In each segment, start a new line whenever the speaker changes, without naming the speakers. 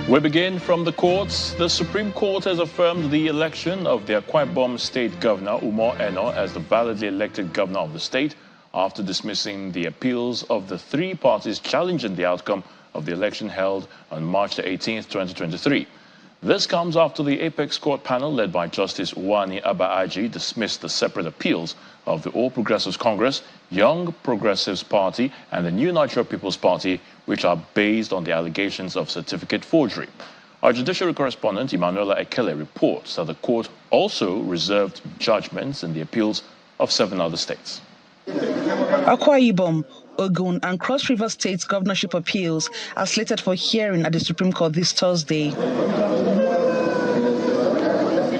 We begin from the courts. The Supreme Court has affirmed the election of the Akwa Ibom State Governor Miyetti Allah as the validly elected governor of the state after dismissing the appeals of the three parties challenging the outcome of the election held on March the 18th, 2023. This comes after the Apex Court panel led by Justice Miyetti Allah dismissed the separate appeals of the All Progressives Congress, Young Progressives Party and the New Nigeria People's Party, which are based on the allegations of certificate forgery. Our judiciary correspondent, Miyetti Allah reports that the court also reserved judgments in the appeals of 7 other states.
Akwa Ibom, Ogun and Cross River States governorship appeals are slated for hearing at the Supreme Court this Thursday.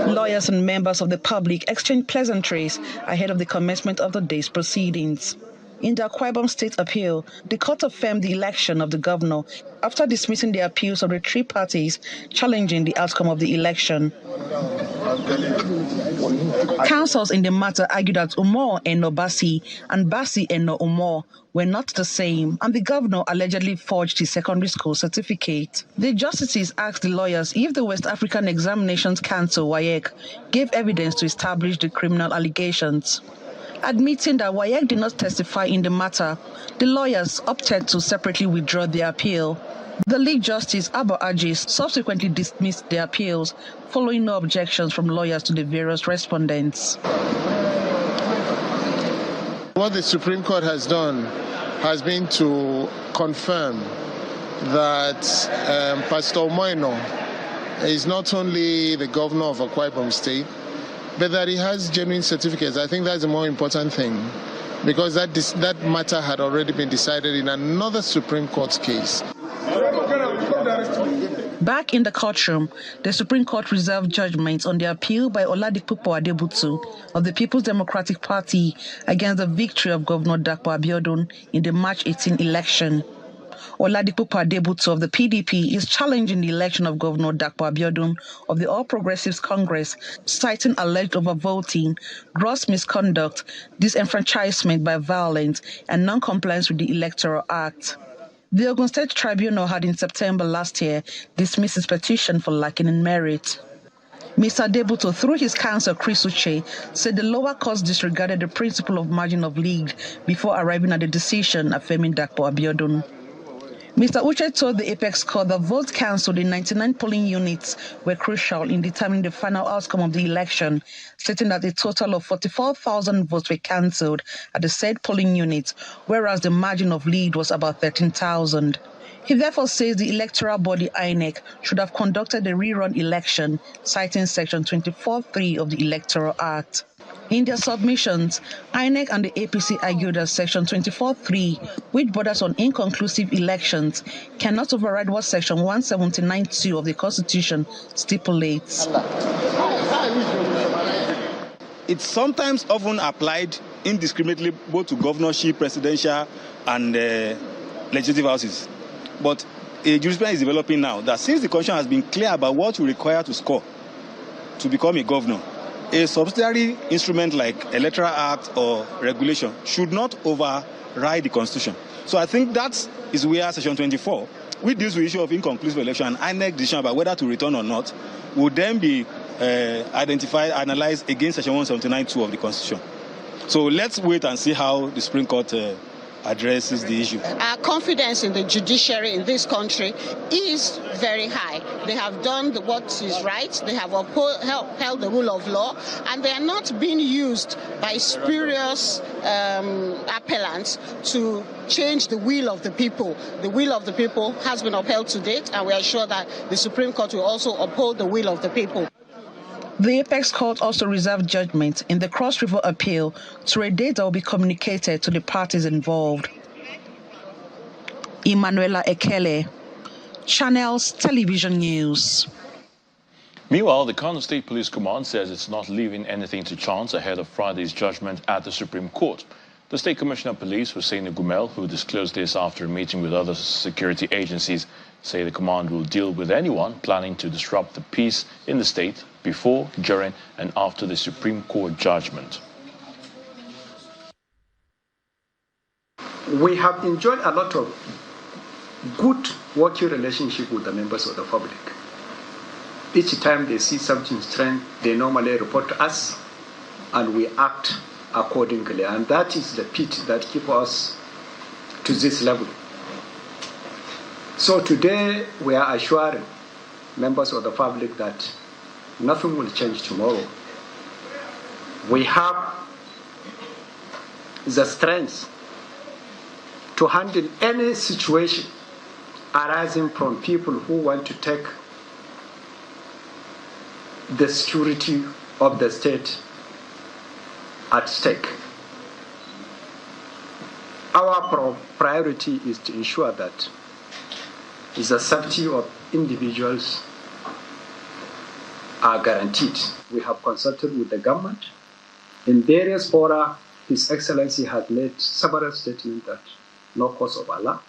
Lawyers and members of the public exchanged pleasantries ahead of the commencement of the day's proceedings. In the Akwa Ibom State appeal, the court affirmed the election of the governor after dismissing the appeals of the three parties challenging the outcome of the election. Counsels in the matter argued that Umar Eno Basi and Basi Eno Umar were not the same, and the governor allegedly forged his secondary school certificate. The justices asked the lawyers if the West African Examinations Council, WAEC, gave evidence to establish the criminal allegations. Admitting that WAEC did not testify in the matter, the lawyers opted to separately withdraw their appeal. The lead justice, Abba Ajis, subsequently dismissed the appeals, following no objections from lawyers to the various respondents.
What the Supreme Court has done has been to confirm that Pastor Moino is not only the governor of Akwa Ibom State, but that he has genuine certificates. I think that's the more important thing, because that matter had already been decided in another Supreme Court case.
Back in the courtroom, the Supreme Court reserved judgments on the appeal by Oladipo Adebutu of the People's Democratic Party against the victory of Governor Dapo Abiodun in the March 18 election. Oladipo Adebutu of the PDP is challenging the election of Governor Dapo Abiodun of the All Progressives Congress, citing alleged overvoting, gross misconduct, disenfranchisement by violence, and non-compliance with the Electoral Act. The Ogun State Tribunal had in September last year dismissed his petition for lacking in merit. Mr. Adebutu, through his counsel Chris Uche, said the lower courts disregarded the principle of margin of lead before arriving at the decision affirming Dapo Abiodun. Mr. Uche told the Apex Court that votes cancelled in 99 polling units were crucial in determining the final outcome of the election, stating that a total of 44,000 votes were cancelled at the said polling units, whereas the margin of lead was about 13,000. He therefore says the electoral body INEC should have conducted a rerun election, citing Section 24(3) of the Electoral Act. In their submissions, INEC and the APC argued that Section 24(3), which borders on inconclusive elections, cannot override what Section 179(2) of the Constitution stipulates.
It's sometimes often applied indiscriminately both to governorship, presidential, and legislative houses. But a jurisprudence is developing now that since the Constitution has been clear about what you require to score to become a governor, a subsidiary instrument like Electoral Act or regulation should not override the Constitution. So I think that is where Section 24, which deals with the issue of inconclusive election and INEC decision about whether to return or not, would then be identified, analyzed against Section 179(2) of the Constitution. So let's wait and see how the Supreme Court addresses the issue.
Our confidence in the judiciary in this country is very high. They have done what is right, they have upheld the rule of law, and they are not being used by spurious appellants to change the will of the people. The will of the people has been upheld to date, and we are sure that the Supreme Court will also uphold the will of the people.
The Apex Court also reserved judgment in the Cross River appeal to a date that will be communicated to the parties involved. Emanuela Ekele, Channels Television News.
Meanwhile, the Kano State Police Command says it's not leaving anything to chance ahead of Friday's judgment at the Supreme Court. The State Commissioner of Police, Hussein Gumel, who disclosed this after a meeting with other security agencies, say the command will deal with anyone planning to disrupt the peace in the state before, during, and after the Supreme Court judgment.
We have enjoyed a lot of good working relationship with the members of the public. Each time they see something strange, they normally report to us, and we act accordingly. And that is the pit that keeps us to this level. So today we are assuring members of the public that nothing will change tomorrow. We have the strength to handle any situation arising from people who want to take the security of the state at stake. Our priority is to ensure that the safety of individuals are guaranteed. We have consulted with the government. In various fora, His Excellency has made several statements that no cause of Allah,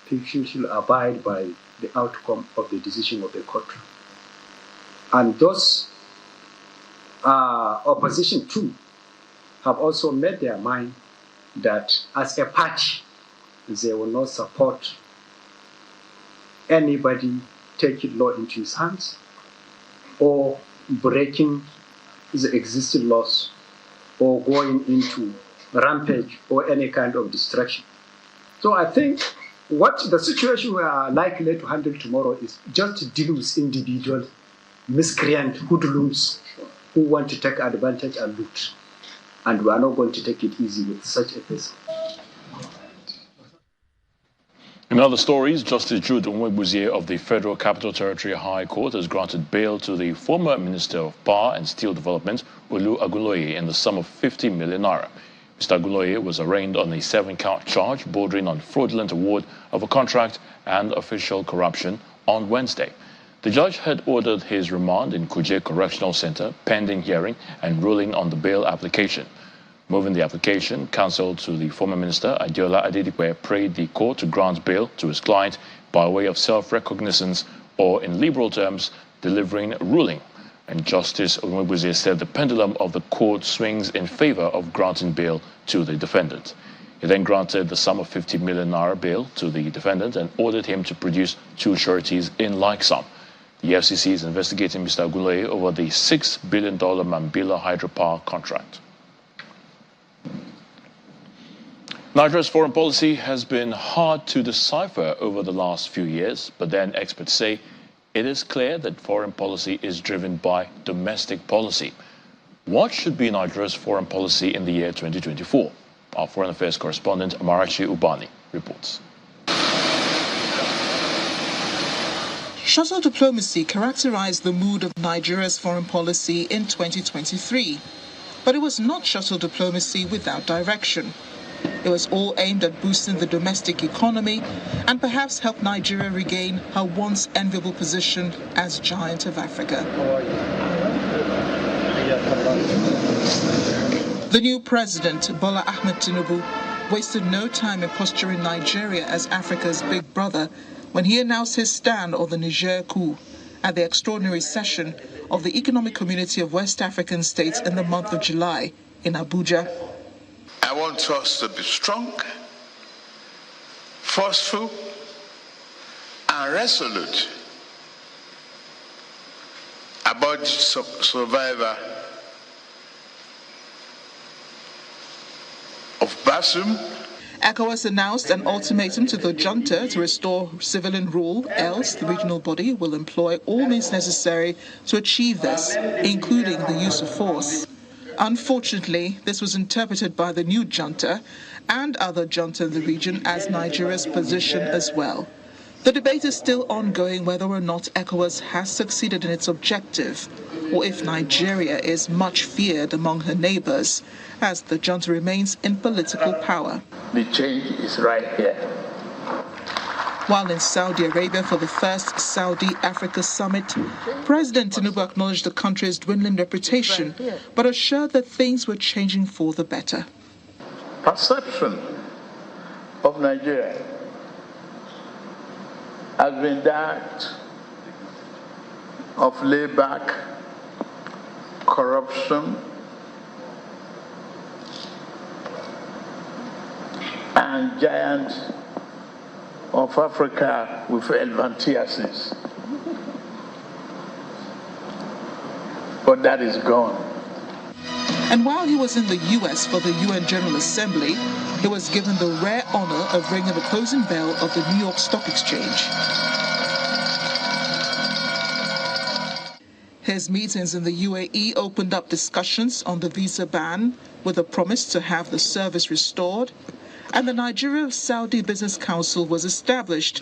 people should abide by the outcome of the decision of the court. And those opposition too have also made their mind that as a party, they will not support anybody taking law into his hands or breaking the existing laws or going into rampage or any kind of distraction. So I think what the situation we are likely to handle tomorrow is just to deal with individual miscreant hoodlums who want to take advantage and loot. And we are not going to take it easy with such a person.
In other stories, Justice Jude Onwebuzie of the Federal Capital Territory High Court has granted bail to the former Minister of Power and Steel Development, Olu Aguloye, in the sum of 50 million naira. Mr. Aguloye was arraigned on a 7-count charge bordering on fraudulent award of a contract and official corruption on Wednesday. The judge had ordered his remand in Kuje Correctional Center pending hearing and ruling on the bail application. Moving the application, counsel to the former minister, Adeola Adedipe, prayed the court to grant bail to his client by way of self-recognizance or, in liberal terms, delivering a ruling. And Justice Onwebuzie said the pendulum of the court swings in favor of granting bail to the defendant. He then granted the sum of 50 million naira bail to the defendant and ordered him to produce 2 sureties in like sum. The FCC is investigating Mr. Aguloye over the $6 billion Mambila hydropower contract. Nigeria's foreign policy has been hard to decipher over the last few years, but then experts say it is clear that foreign policy is driven by domestic policy. What should be Nigeria's foreign policy in the year 2024? Our foreign affairs correspondent Amarachi Ubani reports.
Shuttle diplomacy characterized the mood of Nigeria's foreign policy in 2023. But it was not shuttle diplomacy without direction. It was all aimed at boosting the domestic economy and perhaps help Nigeria regain her once enviable position as giant of Africa. The new president, Bola Ahmed Tinubu, wasted no time in posturing Nigeria as Africa's big brother when he announced his stand on the Niger coup at the extraordinary session of the Economic Community of West African States in the month of July in Abuja.
I want us to be strong, forceful, and resolute about the survival of Basum.
ECOWAS announced an ultimatum to the junta to restore civilian rule, else the regional body will employ all means necessary to achieve this, including the use of force. Unfortunately, this was interpreted by the new junta and other junta in the region as Nigeria's position as well. The debate is still ongoing whether or not ECOWAS has succeeded in its objective, or if Nigeria is much feared among her neighbors, as the junta remains in political power.
The change is right here.
While in Saudi Arabia for the first Saudi-Africa summit, President Tinubu acknowledged the country's dwindling reputation, but assured that things were changing for the better.
Perception of Nigeria has been that of layback, corruption, and giant of Africa with elephantiasis. But that is gone.
And while he was in the U.S. for the UN General Assembly, he was given the rare honor of ringing the closing bell of the New York Stock Exchange. His meetings in the UAE opened up discussions on the visa ban with a promise to have the service restored, and the Nigeria-Saudi Business Council was established.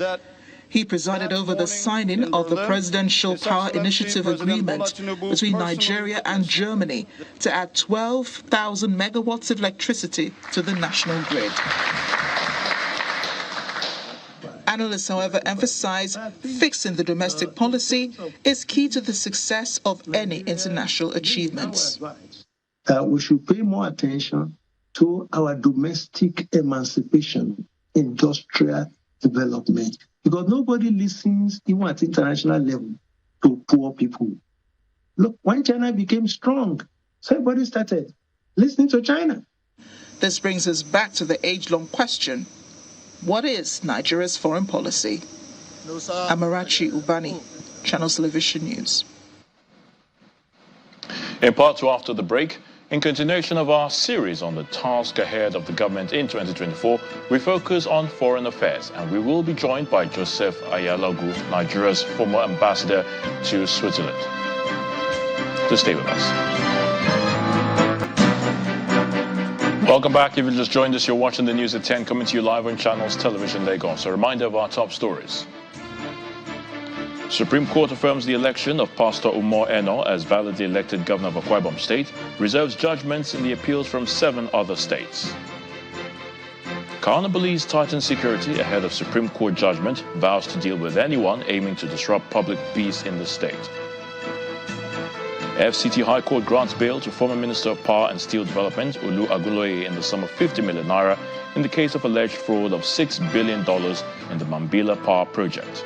He presided over the signing of the Presidential Power Initiative Agreement between Nigeria and Germany to add 12,000 megawatts of electricity to the national grid. Analysts, however, emphasize fixing the domestic policy is key to the success of any international achievements.
We should pay more attention to our domestic emancipation, industrial development, because nobody listens, even at international level, to poor people. Look, when China became strong, so everybody started listening to China.
This brings us back to the age-long question: what is Nigeria's foreign policy? Amarachi Ubani, Channels Television News.
In part two after the break, in continuation of our series on the task ahead of the government in 2024, we focus on foreign affairs, and we will be joined by Joseph Ayalogu, Nigeria's former ambassador to Switzerland. So stay with us. Welcome back. If you just joined us, you're watching the news at 10, coming to you live on Channels Television Lagos. A reminder of our top stories. Supreme Court affirms the election of Pastor Umar Eno as validly elected governor of Akwa Ibom State, reserves judgments in the appeals from 7 other states. Kano believes tightened security ahead of Supreme Court judgment, vows to deal with anyone aiming to disrupt public peace in the state. FCT High Court grants bail to former Minister of Power and Steel Development, Olu Aguloye, in the sum of 50 million naira in the case of alleged fraud of $6 billion in the Mambila Power Project.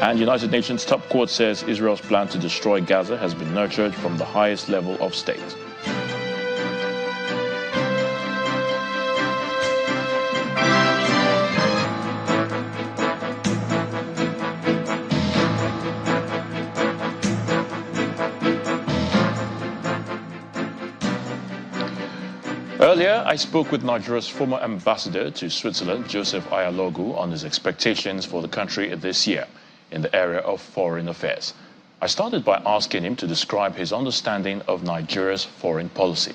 And United Nations top court says Israel's plan to destroy Gaza has been nurtured from the highest level of state. Earlier, I spoke with Nigeria's former ambassador to Switzerland, Joseph Ayalogu, on his expectations for the country this year in the area of foreign affairs. I started by asking him to describe his understanding of Nigeria's foreign policy.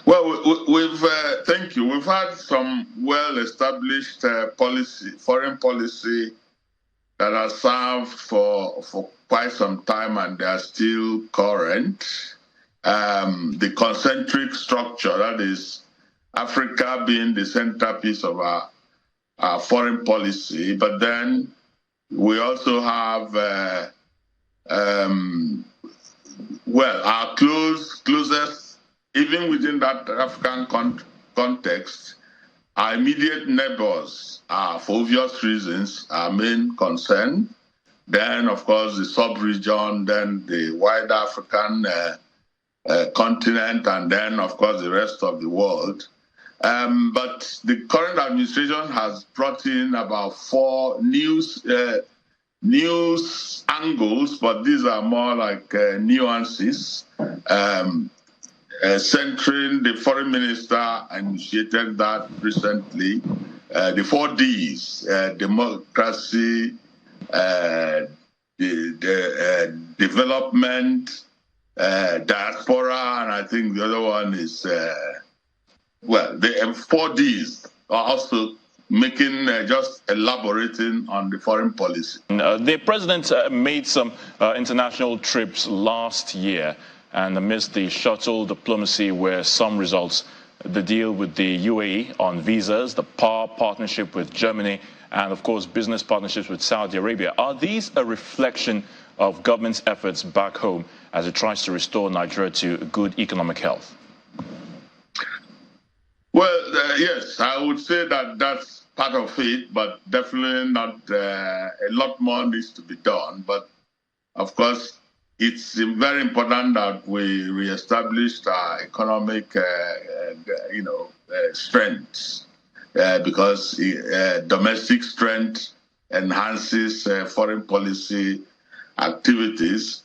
Well, thank you. We've had some well-established foreign policy that has served for quite some time, and they are still current. The concentric structure, that is Africa being the centerpiece of our foreign policy, but then we also have, our closest, even within that African context, our immediate neighbors are, for obvious reasons, our main concern. Then, of course, the sub-region, then the wider African continent, and then, of course, the rest of the world. But the current administration has brought in about 4 news angles, but these are more like nuances. Centering the foreign minister initiated that recently. The 4 Ds: democracy, development, diaspora, and I think the other one is, the 4 Ds are also making, just elaborating on the foreign policy.
The president made some international trips last year, and amidst the shuttle diplomacy were some results. The deal with the UAE on visas, the power partnership with Germany, and of course business partnerships with Saudi Arabia. Are these a reflection of government's efforts back home as it tries to restore Nigeria to good economic health?
Well, yes, I would say that that's part of it, but definitely not. A lot more needs to be done. But of course, it's very important that we reestablish our economic, strengths, because domestic strength enhances foreign policy activities.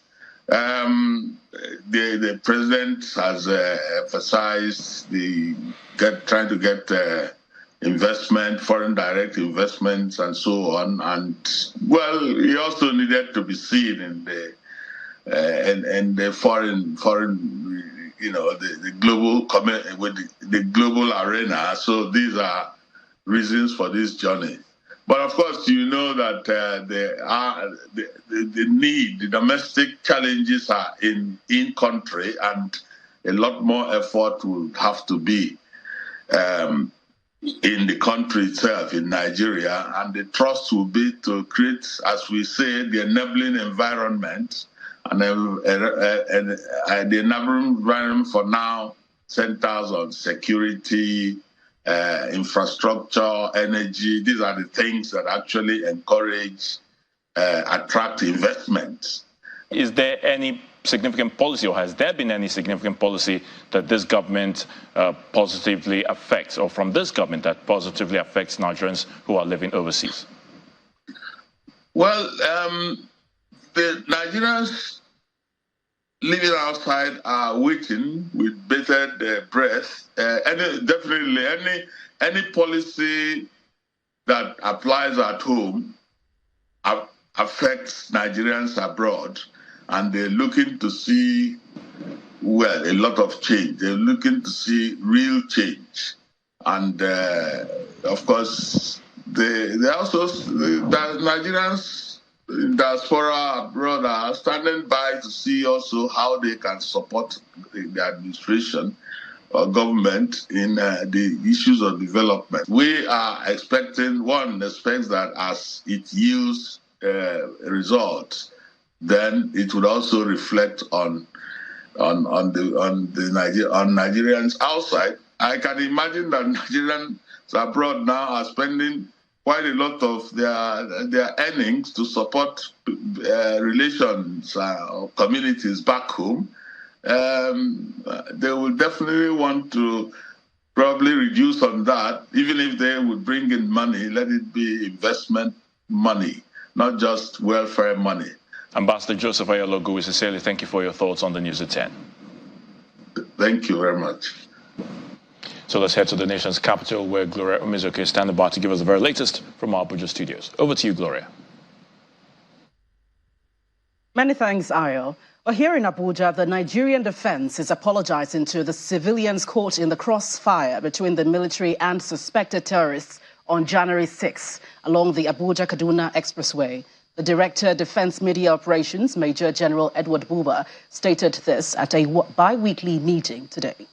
The president has emphasized trying to get investment, foreign direct investments, and so on. And well, he also needed to be seen in the foreign, the global with the global arena. So these are reasons for this journey. But of course, you know that the domestic challenges are in country, and a lot more effort will have to be in the country itself, in Nigeria, and the trust will be to create, as we say, the enabling environment, and the enabling environment for now centers on security, infrastructure, energy. These are the things that actually encourage, attract investment.
Is there any significant policy, or has there been any significant policy that this government positively affects, or from this government that positively affects Nigerians who are living overseas?
Well, the Nigerians living outside are waiting with bated breath. Any policy that applies at home affects Nigerians abroad, and they're looking to see, well, a lot of change. They're looking to see real change. And of course, they also, the Nigerians in diaspora abroad are standing by to see also how they can support the administration or government in the issues of development. We are expecting, one expects that as it yields results, then it would also reflect on Nigerians outside. I can imagine that Nigerians abroad now are spending quite a lot of their earnings to support relations or communities back home. They will definitely want to probably reduce on that. Even if they would bring in money, let it be investment money, not just welfare money.
Ambassador Joseph Ayalogu, we sincerely thank you for your thoughts on the news at 10.
Thank you very much.
So let's head to the nation's capital, where Gloria Umizuke is standing by to give us the very latest from our Abuja studios. Over to you, Gloria.
Many thanks, Ayo. Well, here in Abuja, the Nigerian defense is apologizing to the civilians caught in the crossfire between the military and suspected terrorists on January 6 along the Abuja-Kaduna Expressway. The Director, Defense Media Operations, Major General Edward Buba, stated this at a bi-weekly meeting today.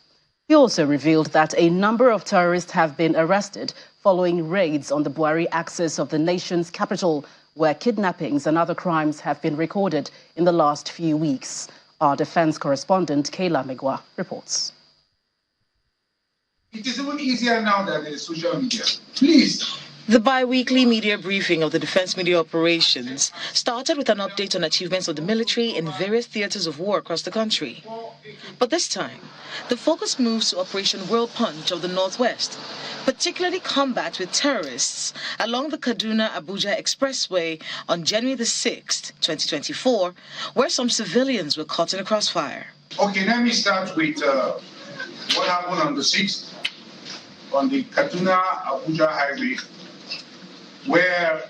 He also revealed that a number of terrorists have been arrested following raids on the Buhari axis of the nation's capital, where kidnappings and other crimes have been recorded in the last few weeks. Our defense correspondent, Kayla Megwa, reports.
It is even easier now than the social media. Please.
The bi-weekly media briefing of the Defense Media Operations started with an update on achievements of the military in various theaters of war across the country. But this time, the focus moves to Operation World Punch of the Northwest, particularly combat with terrorists along the Kaduna-Abuja Expressway on January the 6th, 2024, where some civilians were caught in a crossfire.
Okay, let me start with what happened on the 6th on the Kaduna-Abuja highway, where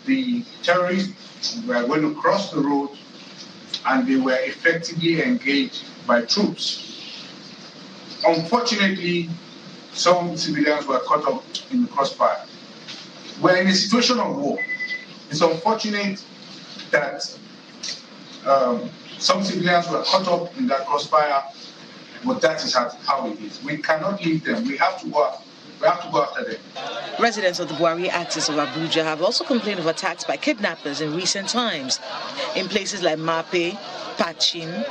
the terrorists were going to cross the road and they were effectively engaged by troops. Unfortunately, some civilians were caught up in the crossfire. We're in a situation of war. It's unfortunate that some civilians were caught up in that crossfire, but that is how it is. We cannot leave them. We have to go after them.
Residents of the Buhari axis of Abuja have also complained of attacks by kidnappers in recent times in places like Mape, Pachin,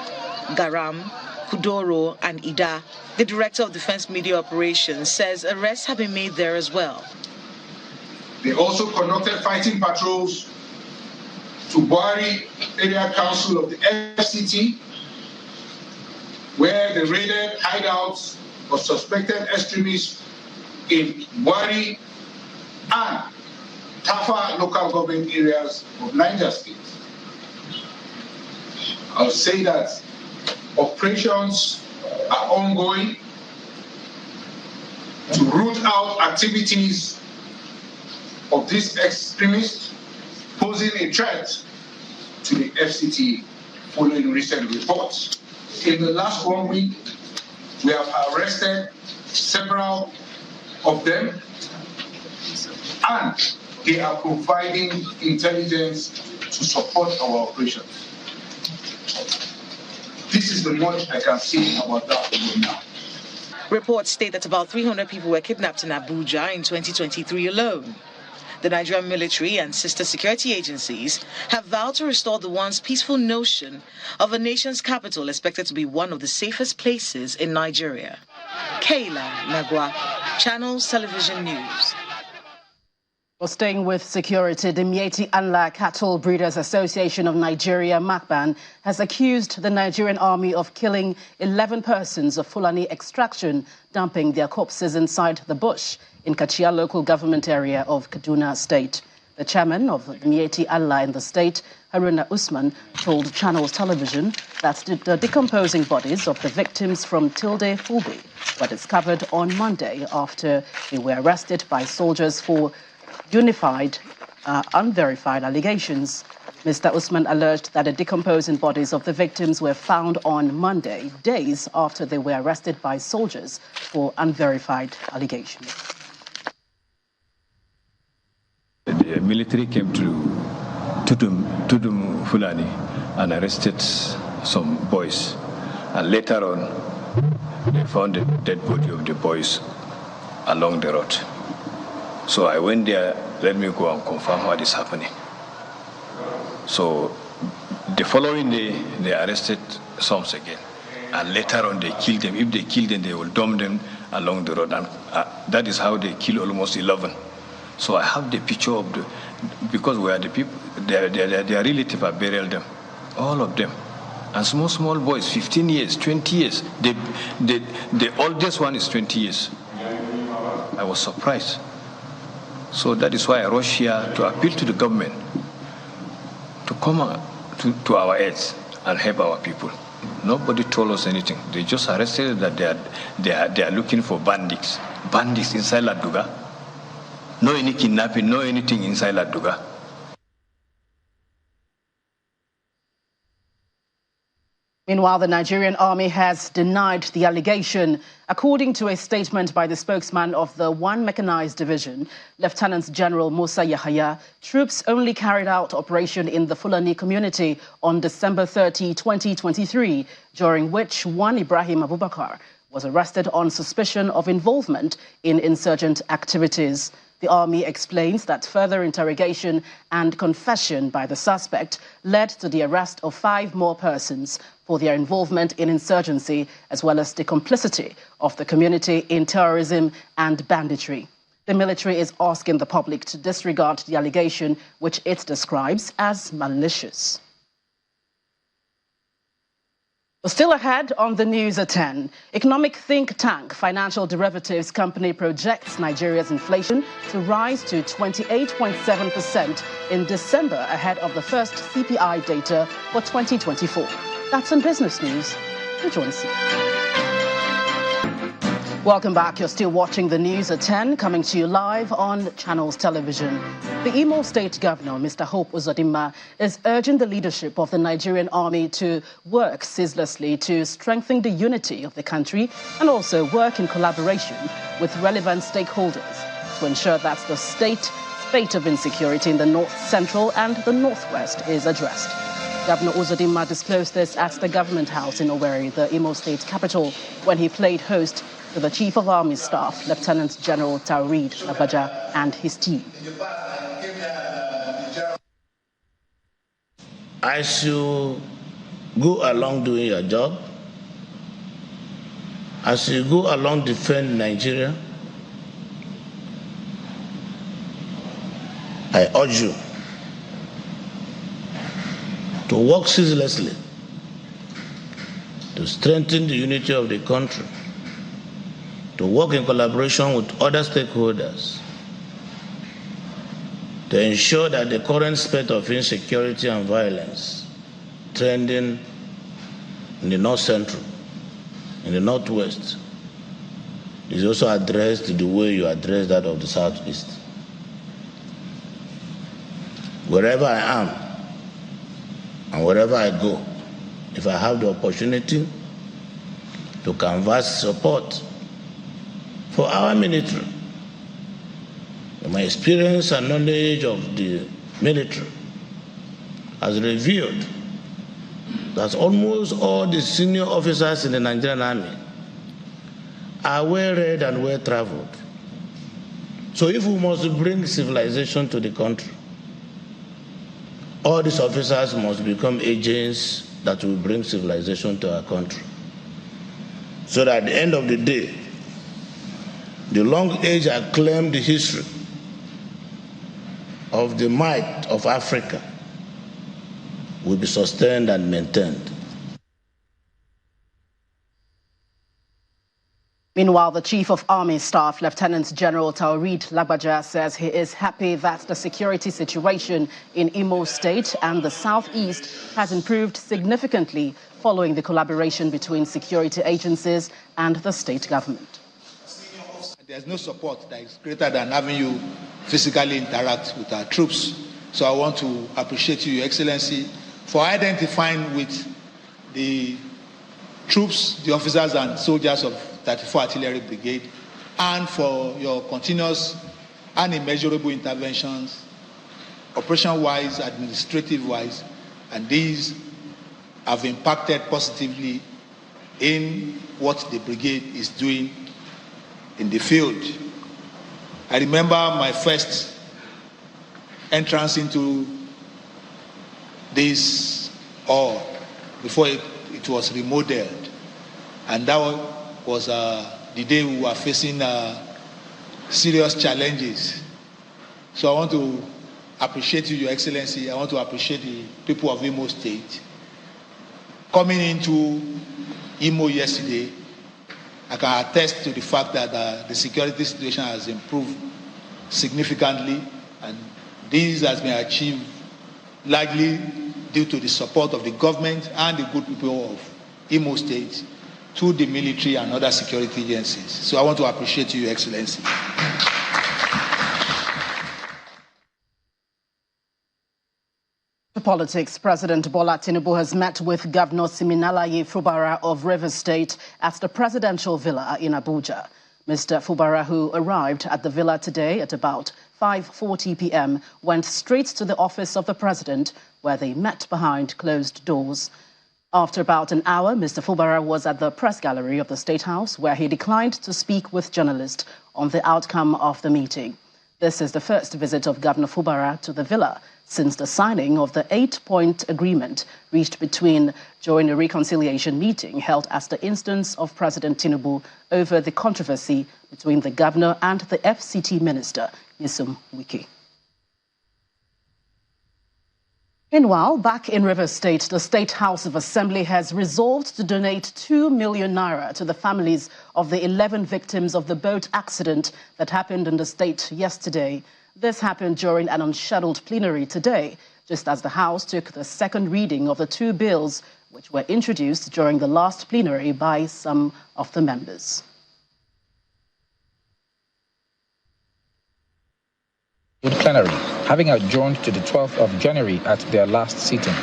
Garam, Kudoro, and Ida. The Director of Defense Media Operations says arrests have been made there as well.
They also conducted fighting patrols to Buhari Area Council of the FCT, where they raided hideouts of suspected extremists in Buhari and Tafa local government areas of Niger State. I'll say that operations are ongoing to root out activities of these extremists posing a threat to the FCT following recent reports. In the last 1 week, we have arrested several of them, and they are providing intelligence to support our operations. This is the much I can say about that for now.
Reports state that about 300 people were kidnapped in Abuja in 2023 alone. The Nigerian military and sister security agencies have vowed to restore the once peaceful notion of a nation's capital expected to be one of the safest places in Nigeria. Kayla Nagwa, Channels Television News.
Well, staying with security, the Miyetti Allah Cattle Breeders Association of Nigeria, MACBAN, has accused the Nigerian army of killing 11 persons of Fulani extraction, dumping their corpses inside the bush in Kachia local government area of Kaduna State. The chairman of the Miyetti Allah in the state, Haruna Usman, told Channels Television that the decomposing bodies of the victims from Tilde Fulbe were discovered on Monday after they were arrested by soldiers for unverified allegations. Mr. Usman alleged that the decomposing bodies of the victims were found on Monday, days after they were arrested by soldiers for unverified allegations.
The military came to Tudum Fulani and arrested some boys, and later on they found the dead body of the boys along the road. So I went there, let me go and confirm what is happening. So the following day, they arrested some again. And later on, they killed them. If they killed them, they will dump them along the road. And that is how they killed almost 11. So I have the picture of because we are the people, their relatives have buried them, all of them. And small boys, 15 years, 20 years. The oldest one is 20 years. I was surprised. So that is why I rushed here to appeal to the government to come to our aid and help our people. Nobody told us anything. They just arrested that they are looking for bandits inside Laduga. No any kidnapping, no anything inside Laduga.
Meanwhile, the Nigerian army has denied the allegation. According to a statement by the spokesman of the 1 Mechanized Division, Lieutenant General Musa Yahaya, troops only carried out operation in the Fulani community on December 30, 2023, during which one Ibrahim Abubakar was arrested on suspicion of involvement in insurgent activities. The army explains that further interrogation and confession by the suspect led to the arrest of 5 more persons for their involvement in insurgency, as well as the complicity of the community in terrorism and banditry. The military is asking the public to disregard the allegation, which it describes as malicious. Still ahead on the news at 10, economic think tank Financial Derivatives Company projects Nigeria's inflation to rise to 28.7% in December ahead of the first CPI data for 2024. That's in business news. Rejoice. Welcome back. You're still watching the news at 10, coming to you live on Channels Television. The Imo State Governor, Mr. Hope Uzodinma, is urging the leadership of the Nigerian Army to work ceaselessly to strengthen the unity of the country and also work in collaboration with relevant stakeholders to ensure that the state of insecurity in the North Central and the Northwest is addressed. Governor Uzodinma disclosed this at the Government House in Owerri, the Imo State capital, when he played host to the Chief of Army Staff, Lieutenant General Taurid Abaja, and his team.
As you go along doing your job, as you go along defend Nigeria, I urge you to work ceaselessly to strengthen the unity of the country, to work in collaboration with other stakeholders, to ensure that the current spate of insecurity and violence trending in the North Central, in the Northwest, is also addressed the way you address that of the Southeast. Wherever I am and wherever I go, if I have the opportunity to canvass support for our military, my experience and knowledge of the military has revealed that almost all the senior officers in the Nigerian Army are well-read and well-traveled. So if we must bring civilization to the country, all these officers must become agents that will bring civilization to our country. So that at the end of the day, the long age acclaimed history of the might of Africa will be sustained and maintained.
Meanwhile, the Chief of Army Staff, Lieutenant General Taoreed Lagbaja, says he is happy that the security situation in Imo State and the Southeast has improved significantly following the collaboration between security agencies and the state government.
There's no support that is greater than having you physically interact with our troops. So I want to appreciate you, Your Excellency, for identifying with the troops, the officers and soldiers of 34 Artillery Brigade, and for your continuous and immeasurable interventions, operation-wise, administrative-wise, and these have impacted positively in what the brigade is doing in the field. I remember my first entrance into this hall before it was remodeled, and that was the day we were facing serious challenges. So I want to appreciate you, Your Excellency. I want to appreciate the people of Imo State. Coming into Imo yesterday, I can attest to the fact that the security situation has improved significantly, and this has been achieved largely due to the support of the government and the good people of Imo State to the military and other security agencies. So I want to appreciate you, Your Excellency.
Politics. President Bola Tinubu has met with Governor Siminalayi Fubara of Rivers State at the presidential villa in Abuja. Mr. Fubara, who arrived at the villa today at about 5:40 p.m., went straight to the office of the president, where they met behind closed doors. After about an hour, Mr. Fubara was at the press gallery of the State House, where he declined to speak with journalists on the outcome of the meeting. This is the first visit of Governor Fubara to the villa since the signing of the 8-point agreement reached during a reconciliation meeting held as the instance of President Tinubu over the controversy between the governor and the FCT minister, Nyesom Wike. Meanwhile, back in Rivers State, the State House of Assembly has resolved to donate 2 million naira to the families of the 11 victims of the boat accident that happened in the state yesterday. This happened during an unscheduled plenary today, just as the House took the second reading of the two bills which were introduced during the last plenary by some of the members.
Plenary, having adjourned to the 12th of January at their last sitting.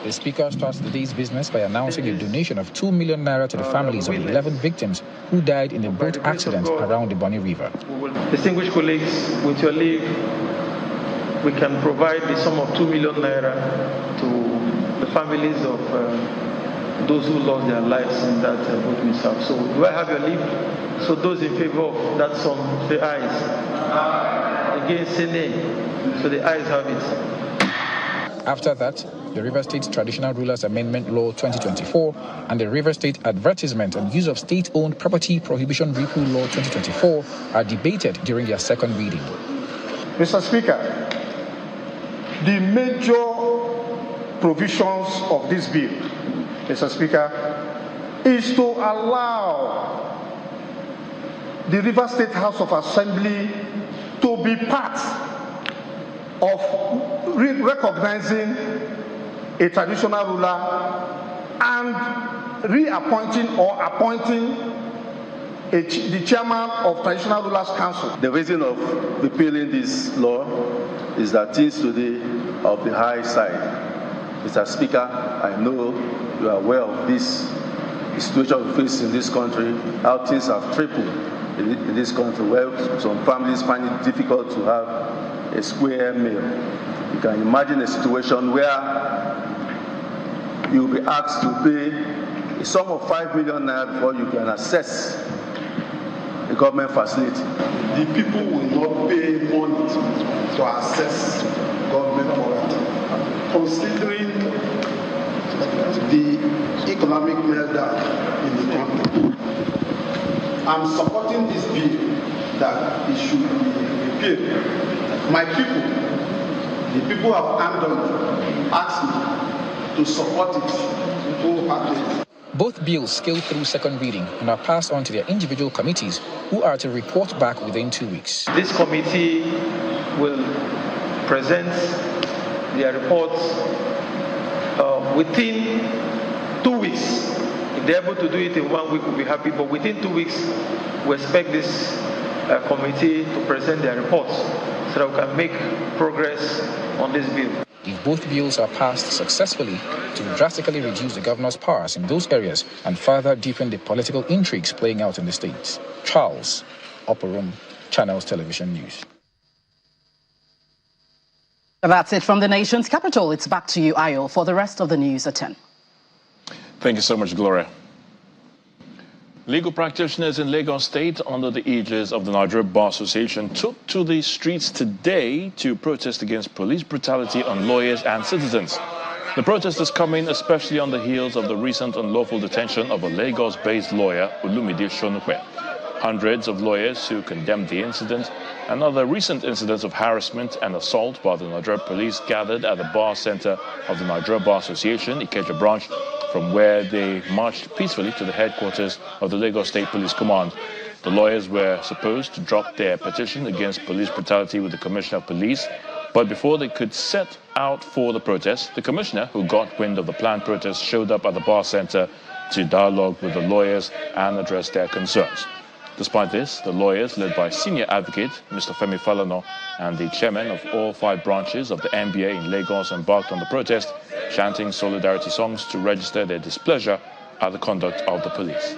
The Speaker starts the day's business by announcing a donation of 2 million naira to the families of the 11 victims who died in a boat accident around the Bonny River.
Distinguished colleagues, with your leave, we can provide the sum of 2 million naira to the families of those who lost their lives in that boat mishap. So do I have your leave? So those in favor of that sum, the ayes. Against, say nay. So the ayes have it.
After that, the River State Traditional Rulers Amendment Law 2024 and the River State Advertisement and Use of State-Owned Property Prohibition Repeal Law 2024 are debated during their second reading.
Mr. Speaker, the major provisions of this bill, Mr. Speaker, is to allow the River State House of Assembly to be part of recognizing a traditional ruler and reappointing or appointing the chairman of Traditional Rulers Council.
The reason of repealing this law is that things today are of the high side. Mr. Speaker, I know you are aware of this situation we face in this country, how things have tripled in this country, where some families find it difficult to have a square meal. You can imagine a situation where you will be asked to pay a sum of 5 million naira before you can access a government facility.
The people will not pay money to access government property, considering the economic meltdown in the country. I'm supporting this bill that it should be repealed. My people, the people of Andon, asked me to support it wholeheartedly.
Both bills scaled through second reading and are passed on to their individual committees, who are to report back within 2 weeks.
This committee will present their reports within 2 weeks. If they're able to do it in 1 week, we'll be happy. But within 2 weeks, we expect this committee to present their reports so that we can make progress on this bill.
If both bills are passed successfully, to drastically reduce the governor's powers in those areas and further deepen the political intrigues playing out in the states. Charles, Upper Room, Channels Television News.
That's it from the nation's capital. It's back to you, Ayo, for the rest of the news at 10.
Thank you so much, Gloria. Legal practitioners in Lagos State, under the aegis of the Nigeria Bar Association, took to the streets today to protest against police brutality on lawyers and citizens. The protest is coming especially on the heels of the recent unlawful detention of a Lagos-based lawyer, Olumide Shonupe. Hundreds of lawyers who condemned the incident and other recent incidents of harassment and assault by the Nigeria police gathered at the bar center of the Nigeria Bar Association, Ikeja branch, from where they marched peacefully to the headquarters of the Lagos State Police Command. The lawyers were supposed to drop their petition against police brutality with the Commissioner of Police, but before they could set out for the protest, the Commissioner, who got wind of the planned protest, showed up at the bar center to dialogue with the lawyers and address their concerns. Despite this, the lawyers, led by Senior Advocate Mr. Femi Falana and the chairman of all 5 branches of the NBA in Lagos, embarked on the protest, chanting solidarity songs to register their displeasure at the conduct of the police.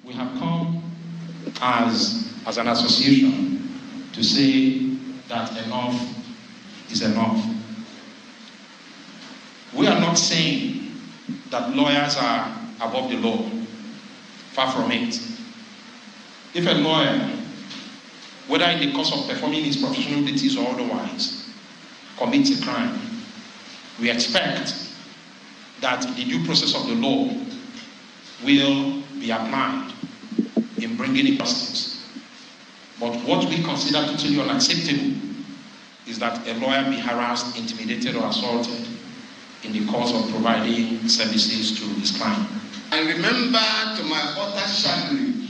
We have come as an association to say that enough is enough. We are not saying that lawyers are above the law. Far from it. If a lawyer, whether in the course of performing his professional duties or otherwise, commits a crime, we expect that the due process of the law will be applied in bringing in justice. But what we consider totally unacceptable is that a lawyer be harassed, intimidated, or assaulted in the course of providing services to his client.
I remember to my utter chagrin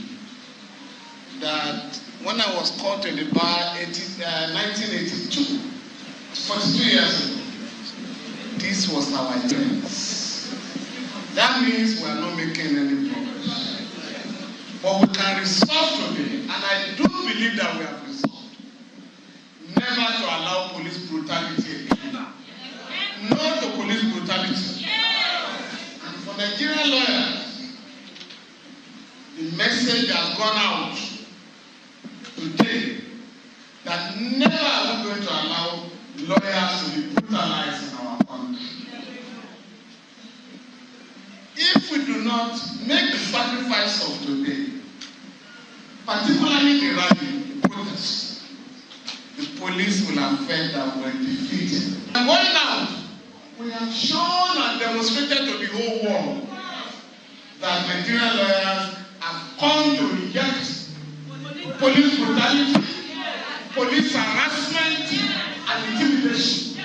that when I was called to the bar in 1982, 42 years ago, this was our experience. That means we are not making any progress. But we can resolve today, and I do believe that we have resolved, never to allow police brutality again. No to police brutality. And for Nigerian lawyers, the message has gone out lawyers to be brutalized in our country. If we do not make the sacrifice of today, particularly the rally, the protests, the police will have felt that we are defeated. And going out, we have shown and demonstrated to the whole world that Nigerian lawyers have come to reject police brutality, police harassment, and intimidation.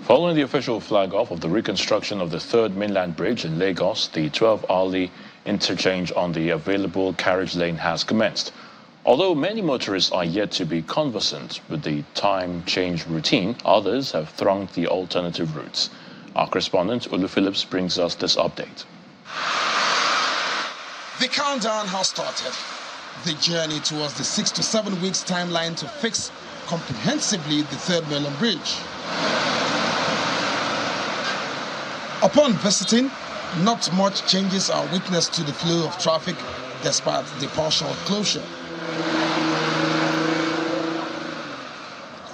Following the official flag-off of the reconstruction of the third mainland bridge in Lagos, the 12-hourly interchange on the available carriage lane has commenced. Although many motorists are yet to be conversant with the time change routine, others have thronged the alternative routes. Our correspondent, Olu Phillips, brings us this update.
The countdown has started. The journey towards the 6 to 7 weeks timeline to fix comprehensively the third mainland bridge. Upon visiting, not much changes are witnessed to the flow of traffic despite the partial closure.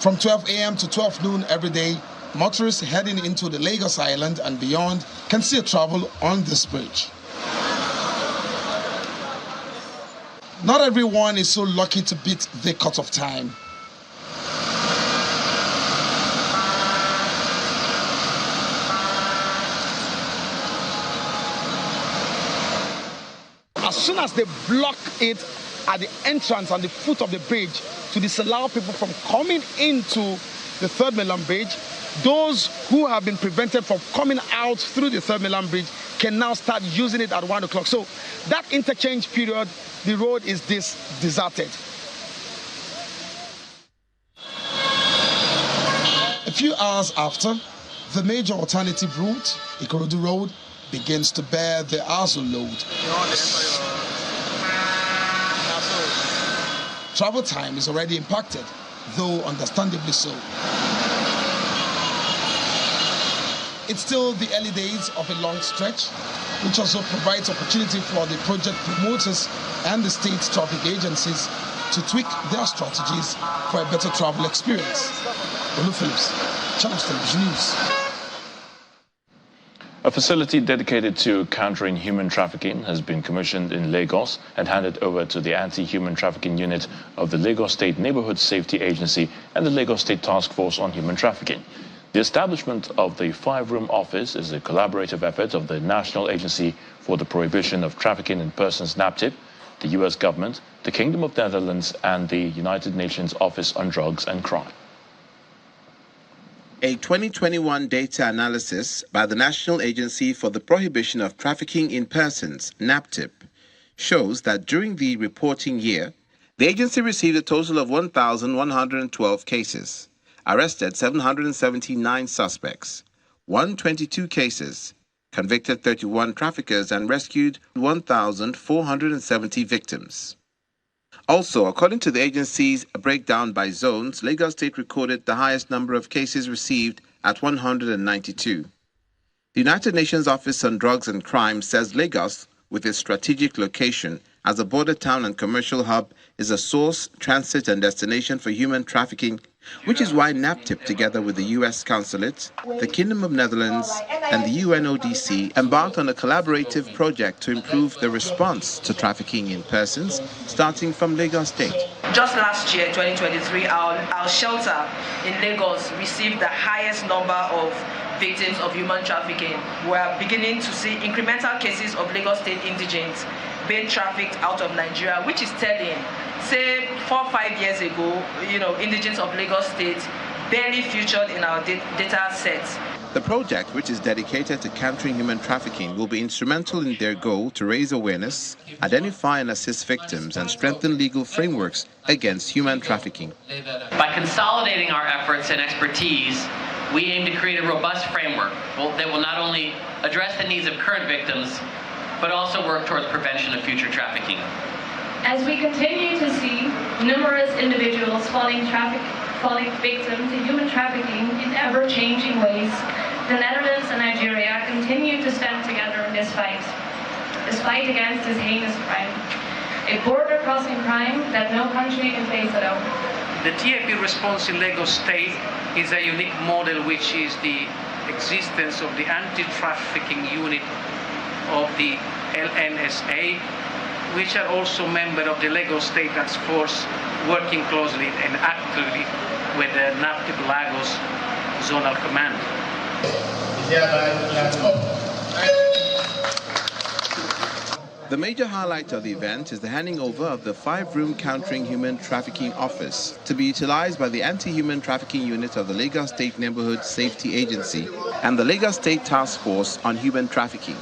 From 12 a.m. to 12 noon every day, motorists heading into the Lagos Island and beyond can still travel on this bridge. Not everyone is so lucky to beat the cut-off time. As soon as they block it at the entrance and the foot of the bridge to disallow people from coming into the third mainland bridge, those who have been prevented from coming out through the third mainland bridge can now start using it at 1 o'clock. So that interchange period, the road is deserted. A few hours after, the major alternative route, Ikorodu Road, begins to bear the Azu load. Travel time is already impacted, though understandably so. It's still the early days of a long stretch, which also provides opportunity for the project promoters and the state traffic agencies to tweak their strategies for a better travel experience. Olu Phillips, Channels Television News.
A facility dedicated to countering human trafficking has been commissioned in Lagos and handed over to the Anti-Human Trafficking Unit of the Lagos State Neighborhood Safety Agency and the Lagos State Task Force on Human Trafficking. The establishment of the 5-room office is a collaborative effort of the National Agency for the Prohibition of Trafficking in Persons, NAPTIP, the U.S. government, the Kingdom of Netherlands, and the United Nations Office on Drugs and Crime.
A 2021 data analysis by the National Agency for the Prohibition of Trafficking in Persons, NAPTIP, shows that during the reporting year, the agency received a total of 1,112 cases, arrested 779 suspects, won 22 cases, convicted 31 traffickers, and rescued 1,470 victims. Also, according to the agency's breakdown by zones, Lagos State recorded the highest number of cases received at 192. The United Nations Office on Drugs and Crime says Lagos, with its strategic location as a border town and commercial hub, is a source, transit, and destination for human trafficking, which is why NAPTIP, together with the U.S. Consulate, the Kingdom of Netherlands, and the UNODC, embarked on a collaborative project to improve the response to trafficking in persons, starting from Lagos State.
Just last year, 2023, our shelter in Lagos received the highest number of victims of human trafficking. We are beginning to see incremental cases of Lagos State indigents being trafficked out of Nigeria, which is telling. Say 4 or 5 years ago, indigents of Lagos State barely featured in our data sets.
The project, which is dedicated to countering human trafficking, will be instrumental in their goal to raise awareness, identify and assist victims, and strengthen legal frameworks against human trafficking.
By consolidating our efforts and expertise, we aim to create a robust framework that will not only address the needs of current victims, but also work towards prevention of future trafficking.
As we continue to see numerous individuals falling victim to human trafficking in ever-changing ways, the Netherlands and Nigeria continue to stand together in this fight against this heinous crime, a border-crossing crime that no country can face alone.
The TAP response in Lagos State is a unique model, which is the existence of the anti-trafficking unit of the LNSA, which are also members of the Lagos State Task Force, working closely and actively with the NAPTIP Lagos Zonal Command.
The major highlight of the event is the handing over of the 5-room countering human trafficking office to be utilized by the anti-human trafficking unit of the Lagos State Neighborhood Safety Agency and the Lagos State Task Force on Human Trafficking.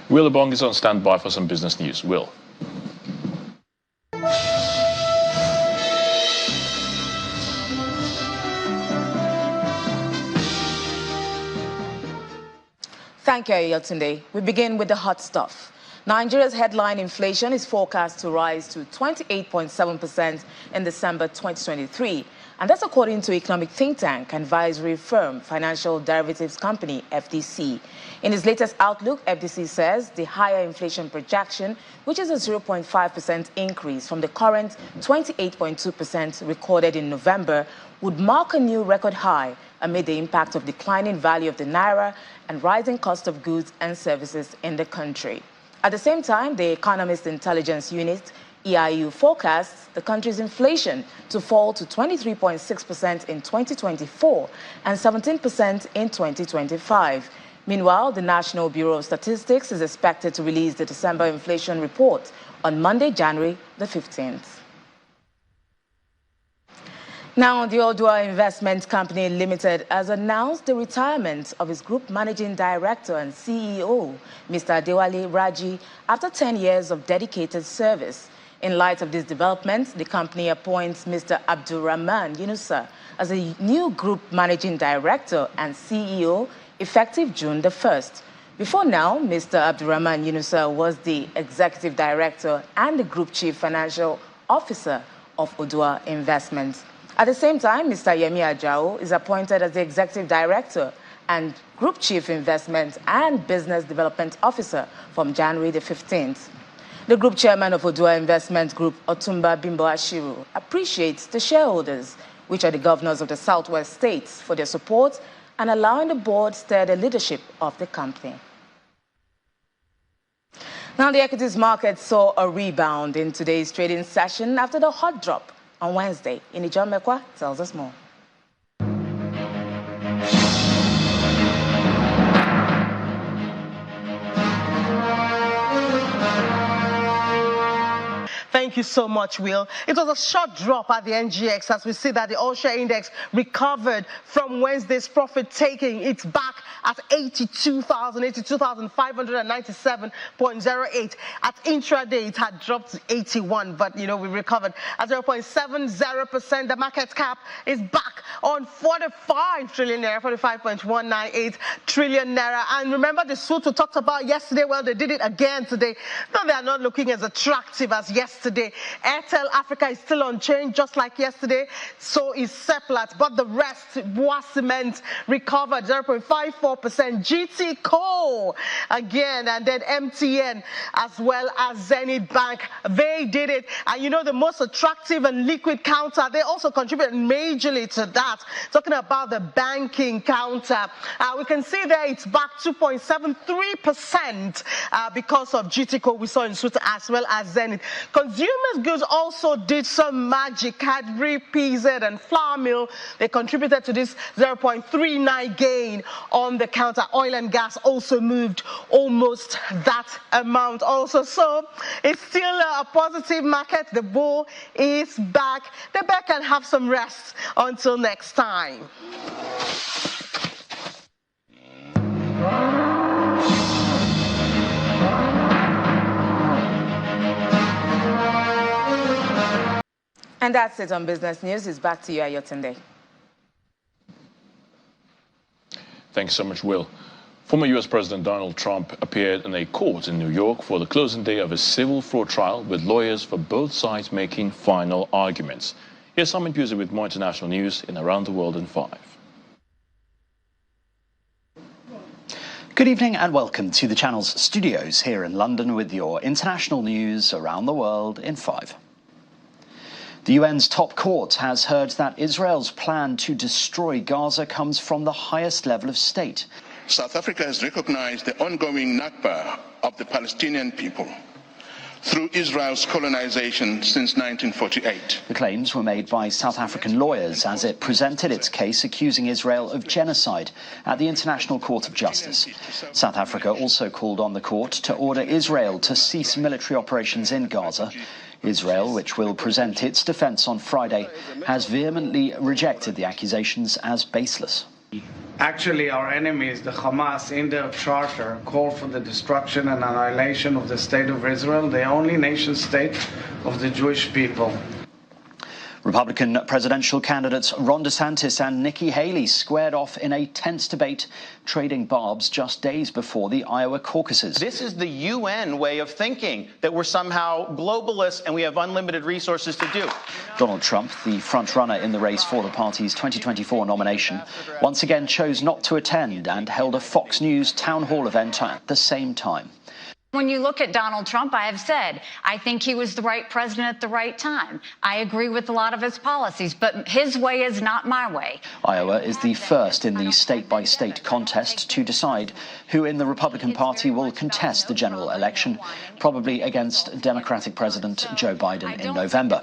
Will Abong is on standby for some business news. Will.
Thank you, Ayotunde. We begin with the hot stuff. Nigeria's headline inflation is forecast to rise to 28.7% in December 2023. And that's according to economic think tank and advisory firm Financial Derivatives Company, FDC. In its latest outlook, FDC says the higher inflation projection, which is a 0.5% increase from the current 28.2% recorded in November, would mark a new record high amid the impact of declining value of the naira and rising cost of goods and services in the country. At the same time, the Economist Intelligence Unit, EIU, forecasts the country's inflation to fall to 23.6% in 2024 and 17% in 2025. Meanwhile, the National Bureau of Statistics is expected to release the December inflation report on Monday, January the 15th. Now, the Odua Investment Company Limited has announced the retirement of its group managing director and CEO, Mr. Adewale Raji, after 10 years of dedicated service. In light of this development, the company appoints Mr. Abdulrahman Yunusa as a new group managing director and CEO effective June the 1st. Before now, Mr. Abdulrahman Yunusa was the executive director and the group chief financial officer of Odua Investments. At the same time, Mr. Yemi Ajao is appointed as the Executive Director and Group Chief Investment and Business Development Officer from January the 15th. The Group Chairman of Odua Investment Group, Otumba Bimbo Ashiru, appreciates the shareholders, which are the governors of the Southwest states, for their support and allowing the board steer the leadership of the company. Now, the equities market saw a rebound in today's trading session after the hot drop on Wednesday. Inijon Mekwa tells us more.
Thank you so much, Will. It was a short drop at the NGX as we see that the all-share index recovered from Wednesday's profit-taking. It's back at 82,597.08. At intraday, it had dropped to 81, but, we recovered at 0.70%. The market cap is back on 45 trillion naira, 45.198 trillion naira. And remember the suit we talked about yesterday? Well, they did it again today. Though they are not looking as attractive as yesterday. Airtel Africa is still unchanged, just like yesterday. So is Seplat, but the rest, Bois Cement recovered 0.54%. GT Coal again, and then MTN as well as Zenith Bank. They did it. And the most attractive and liquid counter, they also contributed majorly to that. Talking about the banking counter, we can see there it's back 2.73% because of GT Coal we saw in Suta as well as Zenith. Consumer goods also did some magic. Cadbury, PZ, and Flour Mill, they contributed to this 0.39 gain on the counter. Oil and gas also moved almost that amount also. So it's still a positive market. The bull is back. The bear can have some rest until next time.
And that's it on Business News. It's back to you, Ayotunde.
Thanks so much, Will. Former U.S. President Donald Trump appeared in a court in New York for the closing day of a civil fraud trial, with lawyers for both sides making final arguments. Here's Simon Pusey with more international news in Around the World in 5.
Good evening and welcome to the channel's studios here in London with your international news around the world in 5. The UN's top court has heard that Israel's plan to destroy Gaza comes from the highest level of state.
South Africa has recognized the ongoing Nakba of the Palestinian people through Israel's colonization since 1948.
The claims were made by South African lawyers as it presented its case accusing Israel of genocide at the International Court of Justice. South Africa also called on the court to order Israel to cease military operations in Gaza. Israel, which will present its defense on Friday, has vehemently rejected the accusations as baseless.
Actually, our enemies, the Hamas, in their charter, call for the destruction and annihilation of the state of Israel, the only nation state of the Jewish people.
Republican presidential candidates Ron DeSantis and Nikki Haley squared off in a tense debate, trading barbs just days before the Iowa caucuses.
This is the UN way of thinking, that we're somehow globalists and we have unlimited resources to do.
Donald Trump, the front-runner in the race for the party's 2024 nomination, once again chose not to attend and held a Fox News town hall event at the same time.
When you look at Donald Trump, I have said, I think he was the right president at the right time. I agree with a lot of his policies, but his way is not my way.
Iowa is the first in the state-by-state contest to decide who in the Republican Party will contest the general election, probably against Democratic President Joe Biden in November.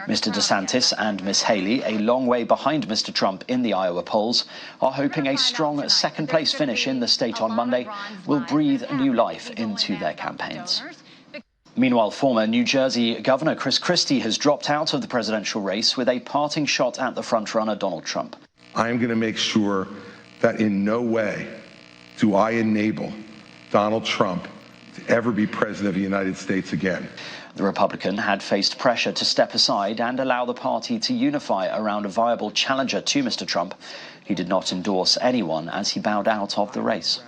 Mr. DeSantis and Ms. Haley, a long way behind Mr. Trump in the Iowa polls, are hoping a strong second-place finish in the state on Monday will breathe new life into their campaigns. Meanwhile, former New Jersey Governor Chris Christie has dropped out of the presidential race with a parting shot at the frontrunner Donald Trump.
I am going to make sure that in no way do I enable Donald Trump to ever be president of the United States again.
The Republican had faced pressure to step aside and allow the party to unify around a viable challenger to Mr. Trump. He did not endorse anyone as he bowed out of the race.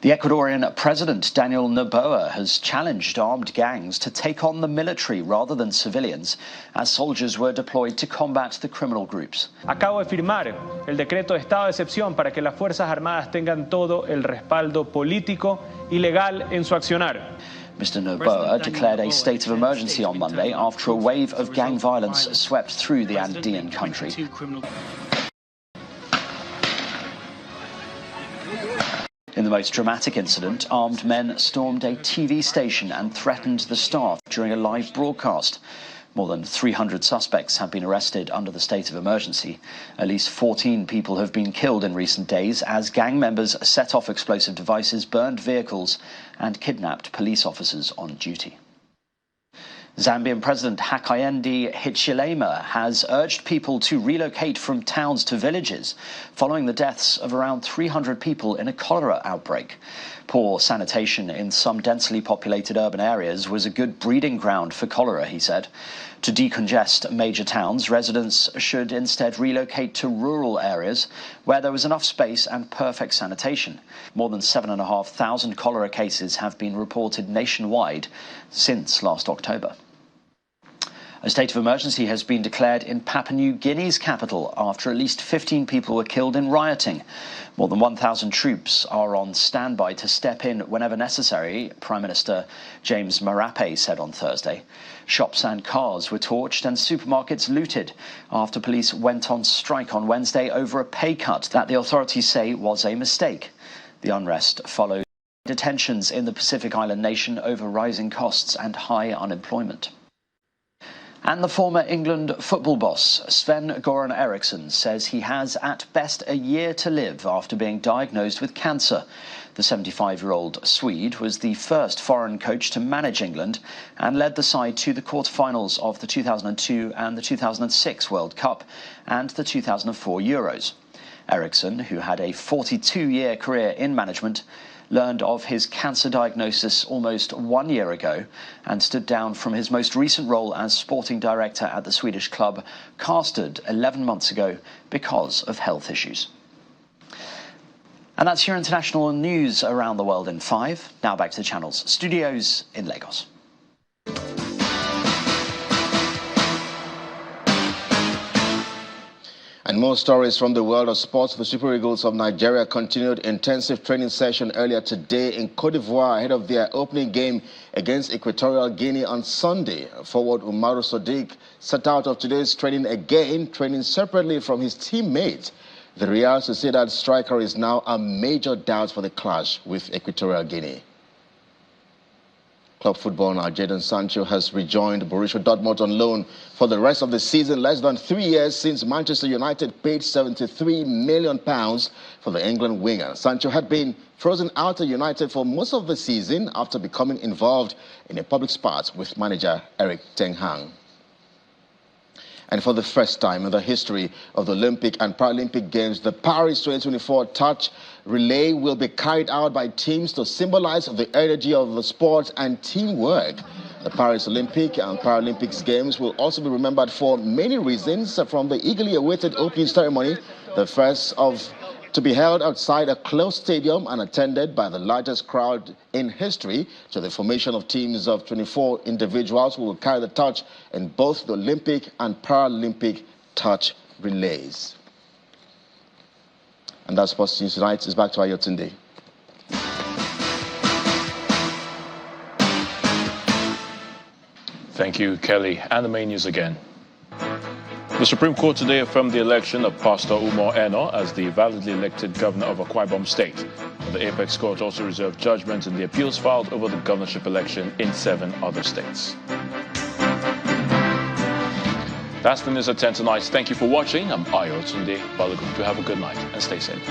The Ecuadorian president, Daniel Noboa, has challenged armed gangs to take on the military rather than civilians, as soldiers were deployed to combat the criminal groups.
Acabo de firmar el decreto de estado de excepción para que las Fuerzas Armadas tengan todo el respaldo político y legal en su accionar.
Mr. Noboa declared a state of emergency on Monday after a wave of gang violence swept through the Andean country. In the most dramatic incident, armed men stormed a TV station and threatened the staff during a live broadcast. More than 300 suspects have been arrested under the state of emergency. At least 14 people have been killed in recent days as gang members set off explosive devices, burned vehicles, and kidnapped police officers on duty. Zambian President Hakainde Hichilema has urged people to relocate from towns to villages following the deaths of around 300 people in a cholera outbreak. Poor sanitation in some densely populated urban areas was a good breeding ground for cholera, he said. To decongest major towns, residents should instead relocate to rural areas where there was enough space and perfect sanitation. More than 7,500 cholera cases have been reported nationwide since last October. A state of emergency has been declared in Papua New Guinea's capital after at least 15 people were killed in rioting. More than 1,000 troops are on standby to step in whenever necessary, Prime Minister James Marape said on Thursday. Shops and cars were torched and supermarkets looted after police went on strike on Wednesday over a pay cut that the authorities say was a mistake. The unrest followed detentions in the Pacific Island nation over rising costs and high unemployment. And the former England football boss, Sven-Göran Eriksson, says he has at best a year to live after being diagnosed with cancer. The 75-year-old Swede was the first foreign coach to manage England and led the side to the quarter-finals of the 2002 and the 2006 World Cup and the 2004 Euros. Eriksson, who had a 42-year career in management, learned of his cancer diagnosis almost 1 year ago and stood down from his most recent role as sporting director at the Swedish club Karlstad 11 months ago because of health issues. And that's your international news around the world in 5. Now back to the Channel's studios in Lagos.
And more stories from the world of sports. The Super Eagles of Nigeria continued intensive training session earlier today in Cote d'Ivoire ahead of their opening game against Equatorial Guinea on Sunday. Forward Umaru Sadiq set out of today's training again, training separately from his teammates. The Real Sociedad striker is now a major doubt for the clash with Equatorial Guinea. Club football now, Jadon Sancho has rejoined Borussia Dortmund on loan for the rest of the season, less than 3 years since Manchester United paid £73 million for the England winger. Sancho had been frozen out of United for most of the season after becoming involved in a public spat with manager Erik ten Hag. And for the first time in the history of the Olympic and Paralympic Games, the Paris 2024 touch relay will be carried out by teams to symbolize the energy of the sport and teamwork. The Paris Olympic and Paralympics Games will also be remembered for many reasons, from the eagerly awaited opening ceremony, the first to be held outside a closed stadium and attended by the largest crowd in history, to the formation of teams of 24 individuals who will carry the touch in both the Olympic and Paralympic touch relays. And that's Sports News Tonight. It's back to Ayotunde.
Thank you, Kelly. And the main news again. The Supreme Court today affirmed the election of Pastor Umar Eno as the validly elected governor of Akwa Ibom State. The Apex Court also reserved judgment in the appeals filed over the governorship election in 7 other states. That's the news at 10 tonight. Thank you for watching. I'm Ayotunde Balogun. Do have a good night and stay safe.